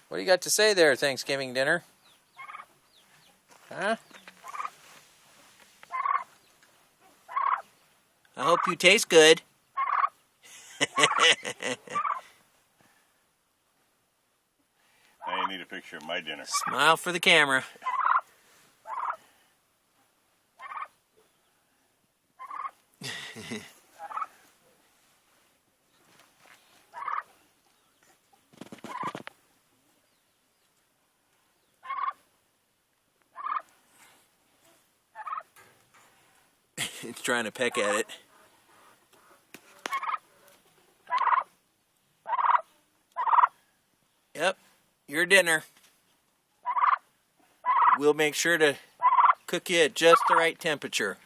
What do you got to say there, Thanksgiving dinner? Huh? I hope you taste good. Now you need a picture of my dinner. Smile for the camera. It's trying to peck at it. Yep, your dinner. We'll make sure to cook you at just the right temperature.